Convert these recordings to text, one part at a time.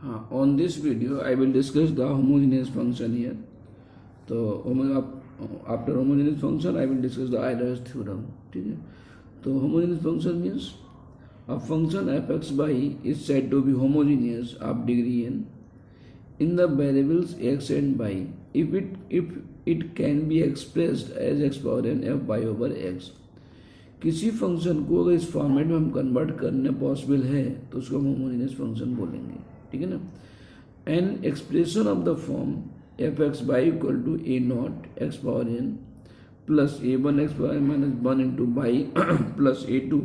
On this video I will discuss the homogeneous function here. तो after homogeneous function I will discuss the Euler's theorem. ठीक है, तो homogeneous function means a function f(x, y) is said to be homogeneous of degree n in the variables x and y if it can be expressed as x power n f y over x. किसी function को अगर इस format में हम convert करने possible है तो उसको हम होमोजेनियस फंक्शन बोलेंगे. ठीक है ना. An expression of the form f x y equal to a nought x power n plus a one x power n minus one into y plus a two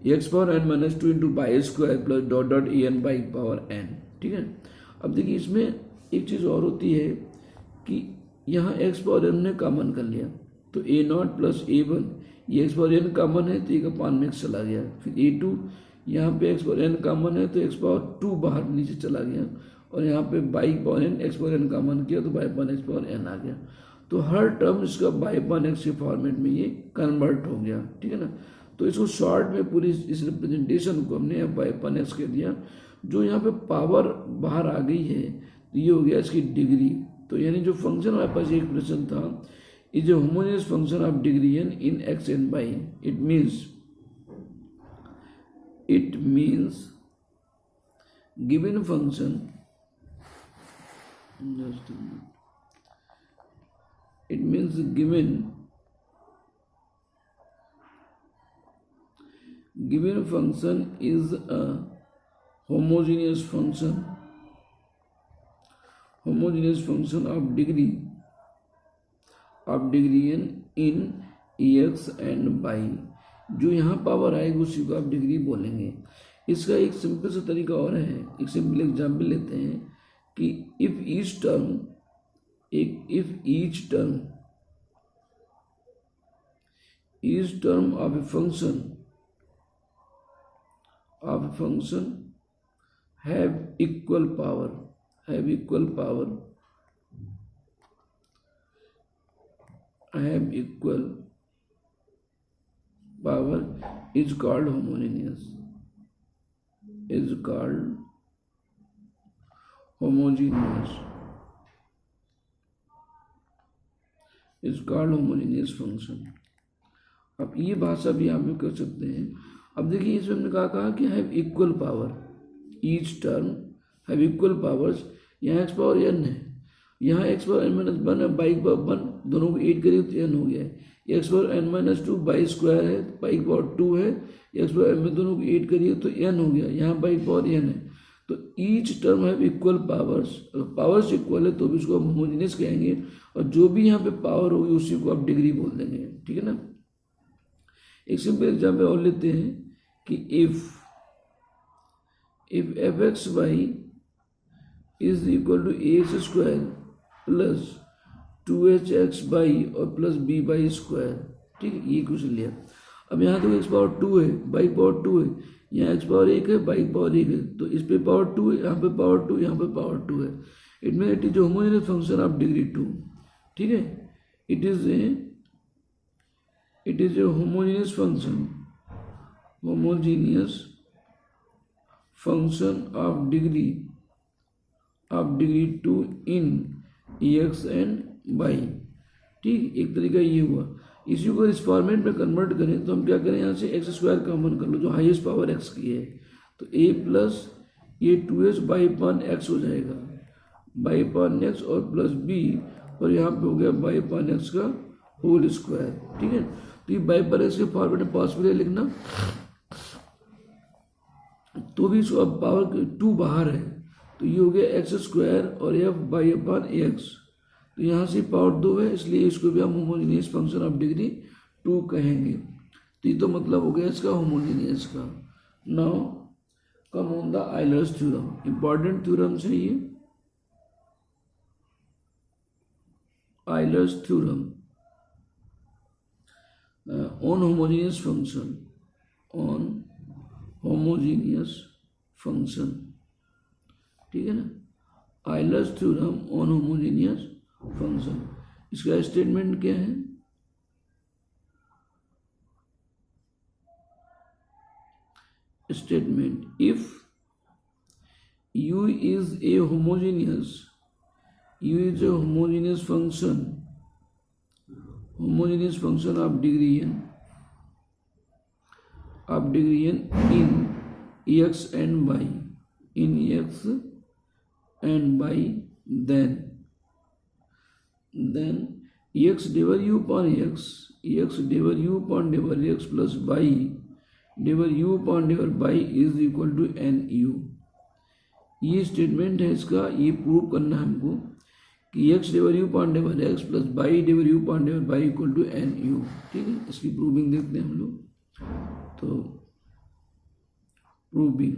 x power n minus two into y square plus dot dot a n y power n. ठीक है. अब देखिए इसमें एक चीज़ और होती है कि यहाँ एक्स पावर एन ने कॉमन कर लिया तो ए नॉट प्लस ए वन ये एक्स पावर एन कॉमन है तो ए का पान में एक्स चला गया. फिर ए टू यहाँ पे एक्स पावर एन कॉमन है तो एक्स पावर टू बाहर नीचे चला गया और यहाँ पे by power N x power N common किया तो by power X power N आ गया. तो हर टर्म इसका बाई पावर एक्स के फॉर्मेट में ये कन्वर्ट हो गया. ठीक है ना. तो इसको शॉर्ट में पूरी इस रिप्रेजेंटेशन को हमने बाई पावर एक्स कह दिया. जो यहाँ पे पावर बाहर आ गई है तो ये हो गया इसकी डिग्री. तो यानी जो फंक्शन हमारे पास एक प्रश्न था is a homogeneous function of degree n in x and y. It means given function given function is a homogeneous function of degree n in ex and y. जो यहाँ पावर आएगी उसी को आप डिग्री बोलेंगे. इसका एक सिंपल सा तरीका और है. एक सिंपल एग्जाम्पल लेते हैं कि if each term of a function have equal power is called homogeneous. Function. अब ये भाषा भी आप कर सकते हैं. अब देखिए इसमें हमने कहा कि have equal power. Each term have equal powers. यहाँ एक्स पावर एन है, यहाँ x power n minus one है, बाई पावर वन, दोनों को एड करिए तो एन हो गया है. X power n minus two y square है, बाई पावर टू है, एक्स पावर एन में दोनों को एड करिए तो एन हो गया. यहाँ बाई पावर एन है. तो each term have equal powers. अगर पावर्स इक्वल है तो भी उसको हम होमोजेनियस कहेंगे और जो भी यहाँ पे पावर होगी उसी को आप डिग्री बोल देंगे. ठीक है ना. एक सिंपल एग्जाम्पल और लेते हैं कि if f x y is equal to a x square plus two h x y और प्लस बी बाई स्क्वायर. ठीक है, ये क्वेश्चन लिया. अब यहाँ तो एक्स पावर टू है, बाई पावर टू है, यहाँ एक्स पावर एक है, बाई पावर एक है, तो इस पे पावर टू है, यहाँ पे पावर टू, यहाँ पे पावर टू है. It mean it is homogeneous function of degree two. ठीक है. It is a homogeneous function of degree two in x and y. ठीक, एक तरीका ये हुआ. इसी को इस फॉर्मेट में कन्वर्ट करें तो हम क्या करें, यहाँ से एक्स स्क्वायर कॉमन कर लो जो हाईएस्ट पावर एक्स की है. तो ए प्लस ये टू एच बाई पान एक्स हो जाएगा, बाई पान एक्स और प्लस बी और यहाँ पे हो गया बाई पान एक्स का होल स्क्वायर. ठीक है. तो ये बाई पान एक्स के फॉर्मेट में पॉसिबल है लिखना. तो भी इसको अब पावर टू बाहर है तो ये हो गया एक्स स्क्वायर और एफ बाई अपॉन एक्स. तो यहाँ से पावर दो है इसलिए इसको भी हम homogeneous function of degree two कहेंगे. तो ये तो मतलब हो गया इसका होमोजेनियस का. Now come on the Euler's theorem. Important theorems है ये. Euler's theorem on homogeneous function. ठीक है ना. Euler's theorem on homogeneous function. इसका स्टेटमेंट क्या है. Statement if u is a homogeneous function of degree n in x and y, then x divided u upon x plus y divided u upon y is equal to nu। ये statement है इसका, ये prove करना है हमको कि x divide u upon divide x plus y divide u upon divide y equal to nu। ठीक है, इसकी प्रूविंग देखते हैं हम लोग। तो प्रूविंग,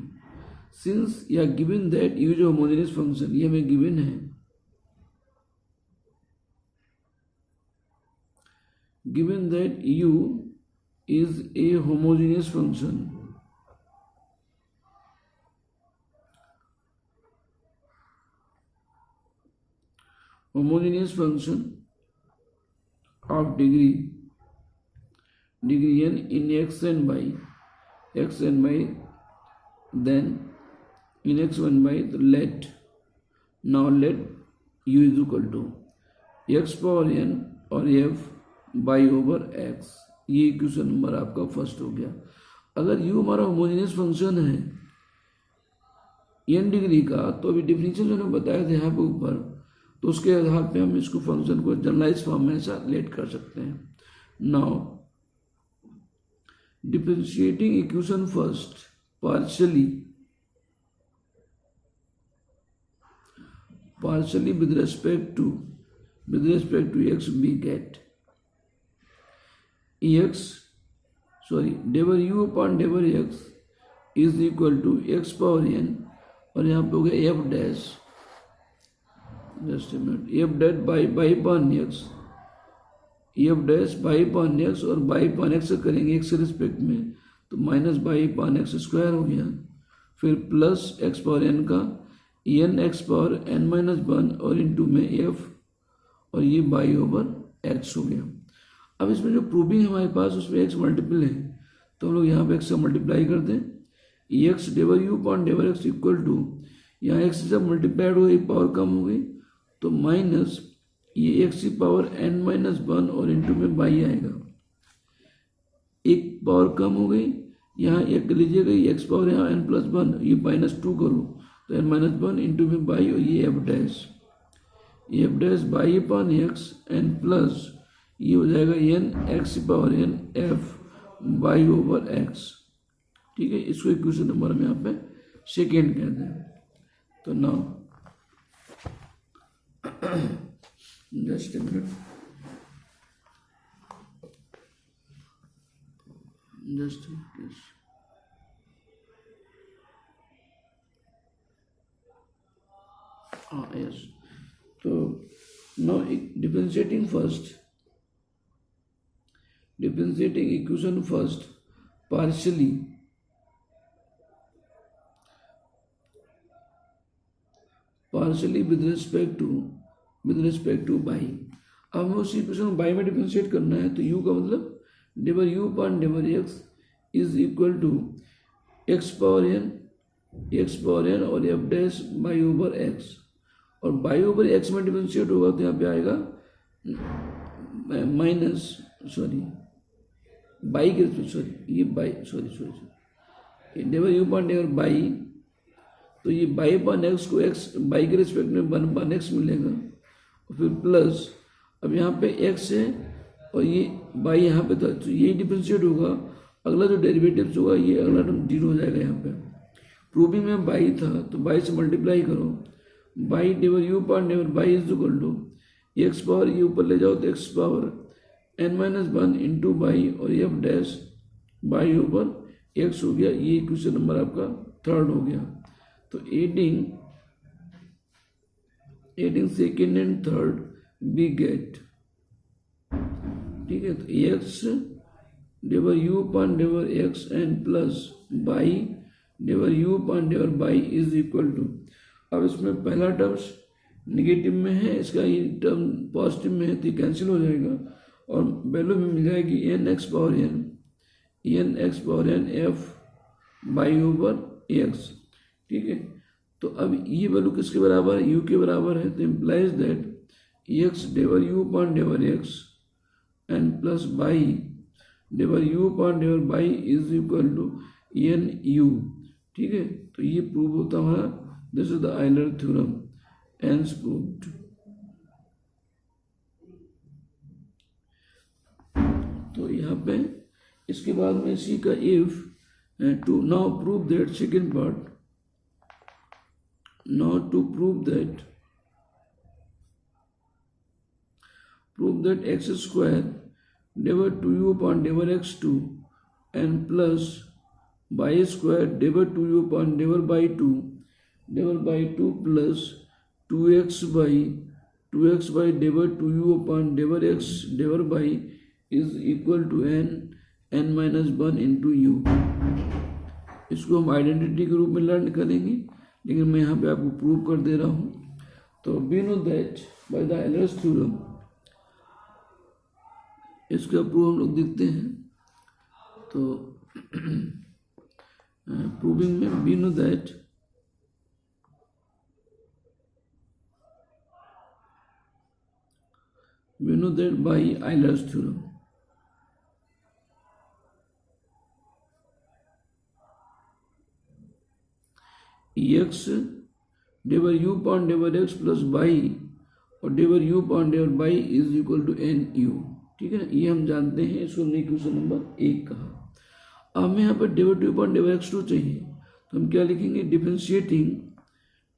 सिंस या गिवन दैट u जो होमोजेनियस फंक्शन, ये हमें गिवन है, given that u is a homogeneous function of degree n in x and y, then in x and y let u is equal to x power n और f y over x. ये equation number आपका first हो गया। अगर u हमारा homogeneous function है n degree का, तो अभी डिफिनेशन जो मैंने बताया था यहाँ पे ऊपर, तो उसके आधार पे हम इसको फंक्शन को जनरलाइज फॉर्म में ऐसा लेट कर सकते हैं। Now differentiating equation first partially with respect to x we get डेवर u upon डेवर x is equal to x power n, और यहाँ पे हो गया f dash, just f dash by पान x, f डैश बाई पान x, और by पान x करेंगे x के रिस्पेक्ट में, तो माइनस बाई पान x स्क्वायर हो गया, फिर प्लस x पावर n का n x power n minus 1 और इंटू में f, और ये बाई ओवर x हो गया। अब इसमें जो प्रूविंग हमारे पास उसमें x मल्टीपल है, तो हम लोग यहाँ पे x से मल्टीप्लाई कर दें, x डेवर u upon डेवर x equal to, यहाँ x से जब मल्टीप्लाइड हो एक पावर कम हो गई, तो माइनस ये x की पावर n माइनस 1 और इंटू में y आएगा, एक पावर कम हो गई, यहाँ एक लीजिएगा, ये x पावर यहाँ n प्लस 1, ये माइनस 2 करो तो n माइनस 1 इंटू में y, और ये f dash y upon x n plus ये हो जाएगा n x power n f y over x। ठीक है, इसको इक्वेशन नंबर हम यहाँ पे सेकेंड कहते हैं। तो नाउ जस्ट मिनट, यस। तो now differentiating equation first partially with respect to y। अब हमें उसी इक्वेशन को y में डिफरेंशिएट करना है, तो u का मतलब डेवर u upon डेवर x is equal to x power n और f dash by over x, और बाई ओवर x में डिफरेंशिएट होगा तो यहाँ पे आएगा माइनस बाई के ये बाई डेवर यू अपॉन डेवर बाई, तो ये बाई अपॉन एक्स को x बाई के रिस्पेक्ट में 1 अपॉन x मिलेगा, और फिर प्लस अब यहाँ पे x है और ये बाई यहाँ पे था, तो यही डिफरेंशिएट होगा, अगला जो डेरिवेटिव्स होगा ये अगला टर्म 0 हो जाएगा। यहाँ पे प्रूविंग में बाई था, तो बाई से मल्टीप्लाई करो, y डेवर you upon डेवर y is equal to x power ये ऊपर ले जाओ तो x power n minus 1 into y और f dash by over x हो गया। ये इक्वेशन नंबर आपका थर्ड हो गया। तो adding second and third we get, ठीक है, तो x डेवर u upon डेवर x and plus y del u upon डेवर y is equal to, अब इसमें पहला टर्म्स निगेटिव में है, इसका ये टर्म पॉजिटिव में है तो कैंसिल हो जाएगा और वैल्यू में मिल जाएगी n x power n f y over x. ठीक है, तो अब ये वैल्यू किसके बराबर है, यू के बराबर है, तो implies that x del you upon डेवर x and plus y डेवर you upon डेवर y is equal to n u. ठीक है, तो ये प्रूव होता हमारा, this is the Euler theorem, hence proved. तो यहाँ पे इसके बाद में सी का if to now prove that second part, now to prove that x square divided 2u upon divided x2 and plus y square divided 2u upon divided by 2 plus 2x by divided 2u upon divided x divided by is equal to n minus 1 into u। इसको हम identity के रूप में learn करेंगे, लेकिन मैं यहाँ पे आपको प्रूव कर दे रहा हूँ। तो we know that by the Euler's theorem, इसका प्रूव हम लोग देखते हैं। तो प्रूविंग में we know that by Euler's theorem, x del you upon डेवर x plus y और del you upon डेवर y is equal to n u. ठीक है ना, ये हम जानते हैं, इसको हमने इक्वेशन नंबर 1 कहा। अब हमें यहाँ पर डेवर टू अपॉन डेवर एक्स 2 चाहिए, तो हम क्या लिखेंगे,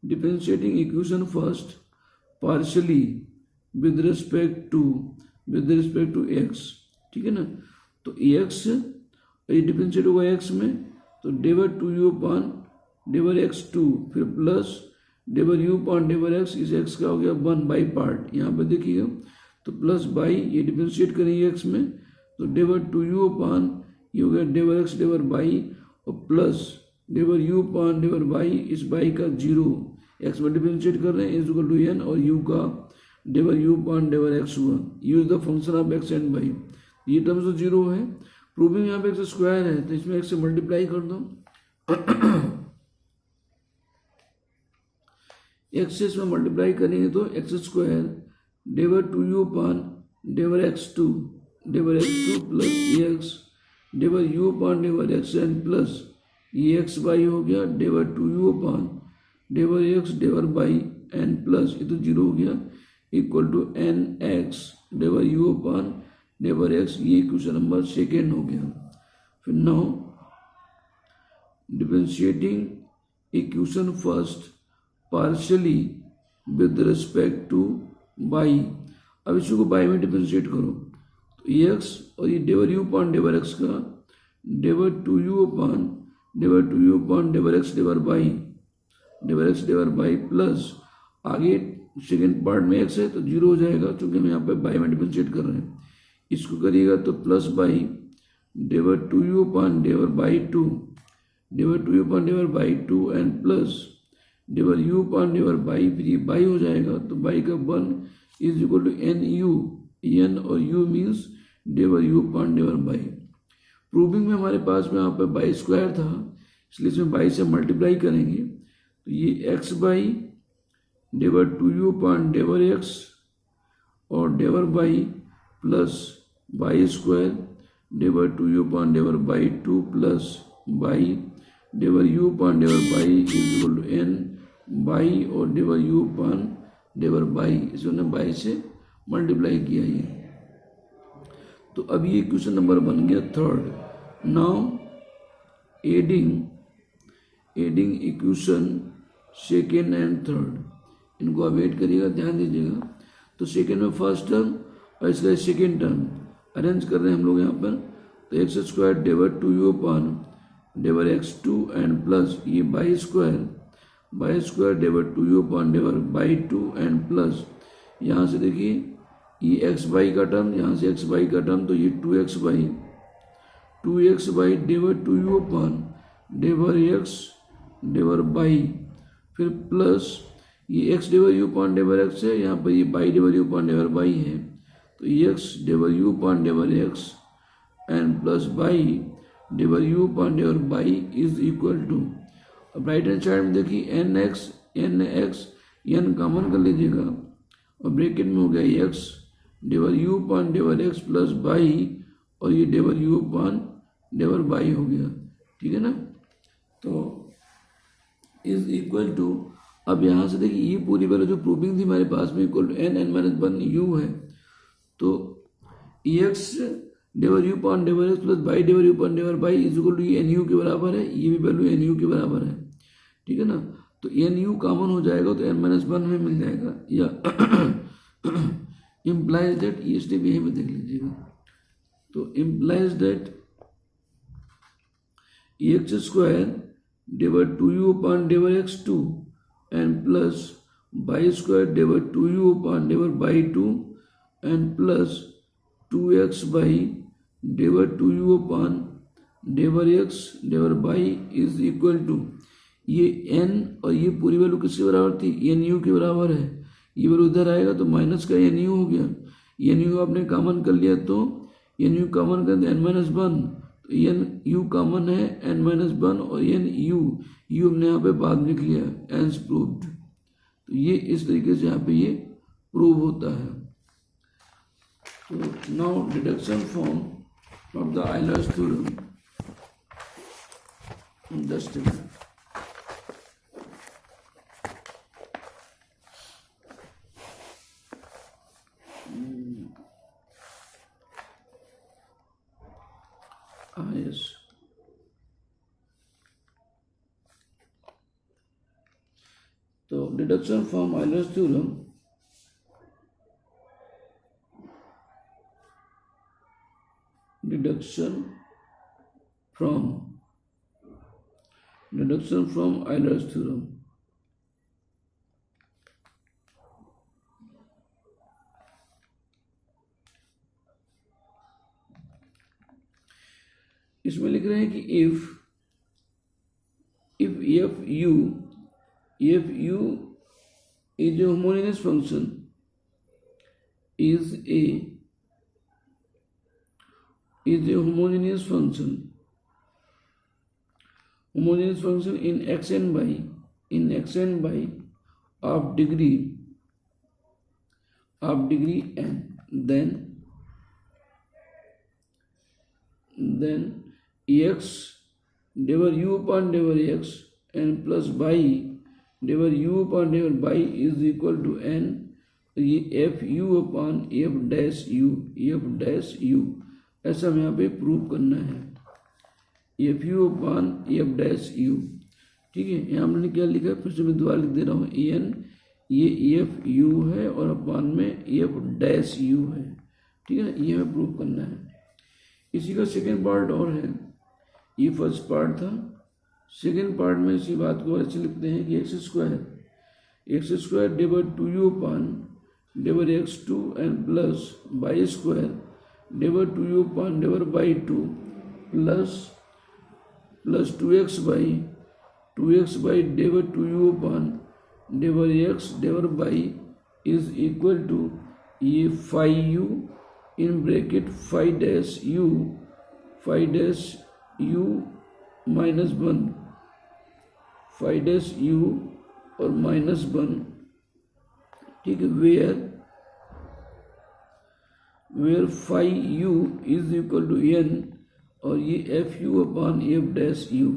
differentiating equation first partially with respect to x. ठीक है ना, तो एक्स ये डिफरेंशिएट होगा एक्स में, तो del two u upon डेवर x 2 फिर plus del you upon डेवर x, इस एक्स का हो गया 1 बाई पार्ट, यहाँ पे देखिएगा, तो प्लस बाई ये डिफरेंशिएट करेंगे एक्स में, तो डेवर टू यू अपॉन ये हो गया डेवर एक्स डेवर बाई और plus del you upon डेवर y, इस बाई का 0 एक्स में डिफरेंशिएट कर रहे हैं इज इक्वल टू एन, और यू का del you upon डेवर x 1, u is the function of x and y, ये टर्म्स तो 0 है। प्रूविंग यहाँ पे एक्स स्क्वायर है, तो इसमें एक्स से मल्टीप्लाई कर दो, एक्स से इसमें मल्टीप्लाई करेंगे तो x square del two u upon डेवर x 2 plus x del you upon डेवर x n plus ये एक्स बाई हो गया del two u upon डेवर x del y n plus ये तो 0 हो गया equal to n x del you upon डेवर x, ये question number 2 हो गया। फिर now differentiating equation first partially with respect to y, अब इसको बाई में डिफरेंशिएट करो, तो एक्स और ये डेवर यू अपॉन डेवर एक्स का del two u upon डेवर x del y plus आगे सेकेंड पार्ट में एक्स है तो 0 हो जाएगा, क्योंकि हम यहाँ पे बाई में डिफरेंशिएट कर रहे हैं। इसको करिएगा तो plus y del two u upon डेवर y 2 and plus del you upon डेवर y, फिर ये बाई हो जाएगा, तो बाई का 1 is equal to n u, n और u means del you upon डेवर y. Proving में हमारे पास में यहाँ पे बाई स्क्वायर था, इसलिए इसमें बाई से मल्टीप्लाई करेंगे, तो ये x y del two u upon डेवर x और del y plus y square del two u upon डेवर y 2 plus y डेवर you upon डेवर y is equal to n y और del you upon डेवर y, इसने y से multiply किया ये। तो अब ये question number बन गया 3rd। Now adding equation 2nd and 3rd, इनको आप ऐड करिएगा, ध्यान दीजिएगा। तो सेकेंड में फर्स्ट टर्म और इसका सेकेंड टर्म अरेंज कर रहे हैं हम लोग यहाँ पर, तो x square del two u upon डेवर x 2 and plus ये y square del two u upon डेवर y 2 and plus यहाँ से देखिए ये एक्स बाई का टर्म, यहाँ से एक्स बाई का टर्म, तो ये 2x y del two u upon डेवर x del y, फिर प्लस ये x del you upon डेवर x है, यहाँ पर ये बाई डेवर यू अपॉन डेवर बाई है, तो x del you upon डेवर x and plus y डेवर you upon डेवर y is equal to, अब right hand side में देखिए एन एक्स एन कॉमन कर लीजिएगा और ब्रैकेट में हो गया एक्स डिवर u upon डिवर x plus y और ये डिवर यू पान डिवर बाई हो गया, ठीक है ना। तो इज इक्वल टू, अब यहाँ से देखिए ये पूरी वैल्यू जो प्रूविंग थी हमारे पास में equal to n minus one u है, तो एक्स डिवर u upon डिवर x plus y डिवर u upon डिवर y is equal to ये एन यू के बराबर है, ये भी वैल्यू एन यू के बराबर है, ठीक है ना। तो एन यू कॉमन हो जाएगा तो एन माइनस वन में मिल जाएगा, या इम्प्लाइज दैट, ये स्टेप यहीं पे देख लीजिएगा। तो implies that x square del two u upon डिवर x two and plus y square del two u upon डिवर y two and plus two x y del two u upon डिवर x del y is equal to ये n और ये पूरी value किसके बराबर थी, N u के बराबर है। ये वैल्यू उधर आएगा तो माइनस का एन यू हो गया, एन यू आपने कॉमन कर लिया तो एन यू कॉमन कर दिया एन माइनस वन, तो एन यू कॉमन है एन माइनस वन और एन यू हमने यहाँ पे बाद में लिख लिया एंस प्रूव्ड। तो ये इस तरीके से यहाँ पे ये प्रूव होता है। तो now deduction form of the Euler's theorem, just yes. तो deduction from Euler's theorem, deduction from Euler's theorem. इसमें लिख रहे हैं कि if F u is a homogeneous function is a homogeneous function in x and y of degree n, then x diver u upon diver x and plus y diver u upon diver y is equal to n। तो ये f u upon f dash you ऐसा हमें यहाँ पे prove करना है, F u upon f dash u, ठीक है। यहाँ हमने क्या लिखा है, फिर से मैं दोबारा लिख दे रहा हूँ, एन ये एफ यू है और अपॉन में एफ डैश यू है, ठीक है ना। ये हमें प्रूव करना है। इसी का सेकेंड पार्ट और है, ये फर्स्ट पार्ट था, सेकेंड पार्ट में इसी बात को ऐसे लिखते हैं कि x square del two u upon del x two and plus y square del two u upon del y two plus two x y del two u upon del x del y is equal to ये phi u in bracket phi dash u minus one, phi dash u और minus one, ठीक है। Where phi u is equal to n और ये f u upon f dash u,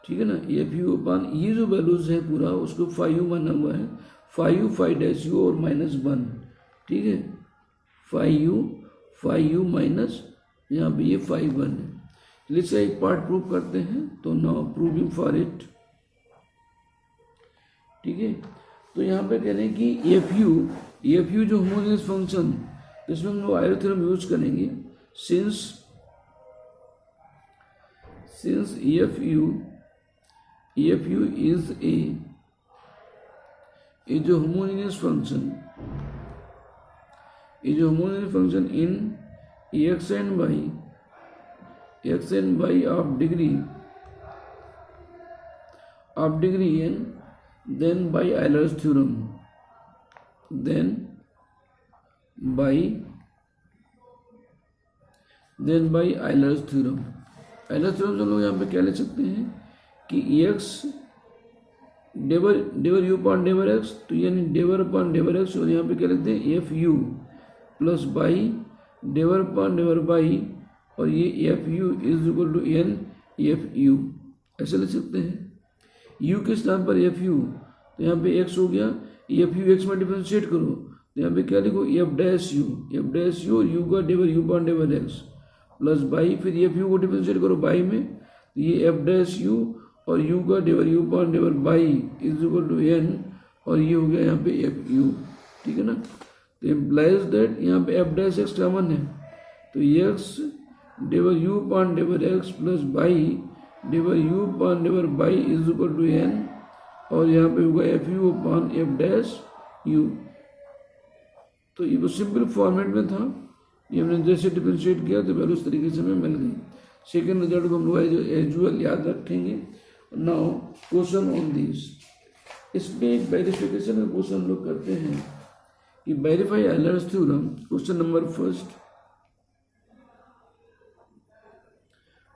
ठीक है ना। F u upon ये जो वैल्यूज है पूरा उसको फाई यू माना हुआ है, फाई डैश यू और माइनस वन, ठीक है। फाई यू माइनस यहाँ पे ये फाई वन है। इसका एक पार्ट प्रूव करते हैं, तो नाउ प्रूविंग फॉर इट, ठीक है। तो यहाँ पे कह रहे हैं कि एफ यू जो होमोजेनियस फंक्शन, तो इसमें हम लोग आयलर थ्योरम यूज करेंगे। Since f u is a जो homogeneous function in x and y of degree n, then by Euler's theorem, Euler's theorem से हम लोग यहाँ पे क्या ले सकते हैं कि एक्स डेवर डेवर यू अपॉन डेवर एक्स, तो यानी डेवर अपॉन डेवर एक्स, और यहाँ पे क्या लिखते हैं f u plus y del upon डेवर y, और ये f u is equal to n f u, ऐसे लिख सकते हैं। यू के स्थान पर एफ यू, तो यहाँ पे एक्स हो गया, एफ यू एक्स में डिफ्रेंशिएट करो, तो यहाँ पे क्या लिखो एफ डैश यू और यू का del you upon डेवर x plus y, फिर एफ यू को डिफ्रेंशिएट करो बाई में, तो ये एफ डैश यू और यू का del you upon डेवर y is equal to n, और ये हो गया यहाँ पे एफ यू, ठीक है ना। तो इम्प्लाइज दैट यहाँ पे एफ डैश एक्स कॉमन है, तो x del you upon डेवर x plus y डेवर you upon डेवर y is equal to n, और यहाँ पे होगा f u upon f dash u. तो ये वो सिंपल फॉर्मेट में था, ये हमने जैसे डिफ्रेंशिएट किया तो वैल्यू उस तरीके से हमें मिल गई। सेकेंड रिजल्ट को हम लोग एज यूजुअल याद रखेंगे। नाउ क्वेश्चन ऑन दिस, इसमें एक वेरिफिकेशन का क्वेश्चन हम लोग करते हैं कि verify Euler's theorem. Question number first,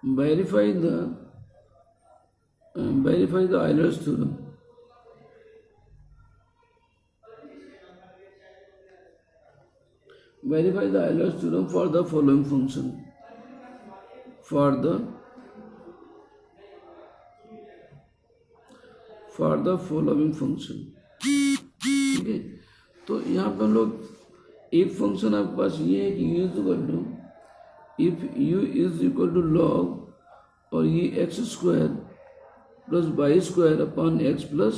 verify the Euler's theorem. Verify the Euler's theorem for the following function. For the following function. ठीक है, तो यहाँ पे हम लोग एक फंक्शन आपके पास ये है कि u is equal to, if u is equal to log, और ये x square plus y square upon x plus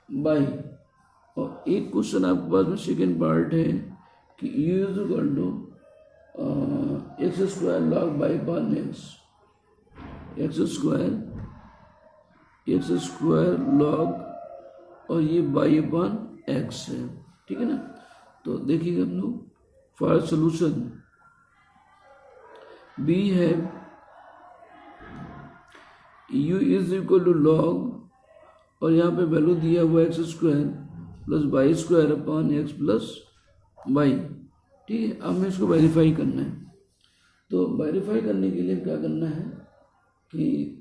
y, और एक क्वेश्चन आपके पास में सेकेंड पार्ट है कि u is equal to x square log y upon x, x square log और ये वाई अपॉन एक्स है, ठीक है ना। तो देखिए हम लोग फॉर सोल्यूशन बी है u is equal to log, और यहाँ पे वैल्यू दिया हुआ x square plus y square upon x plus y, ठीक है। अब हमें इसको वेरीफाई करना है, तो वेरीफाई करने के लिए क्या करना है कि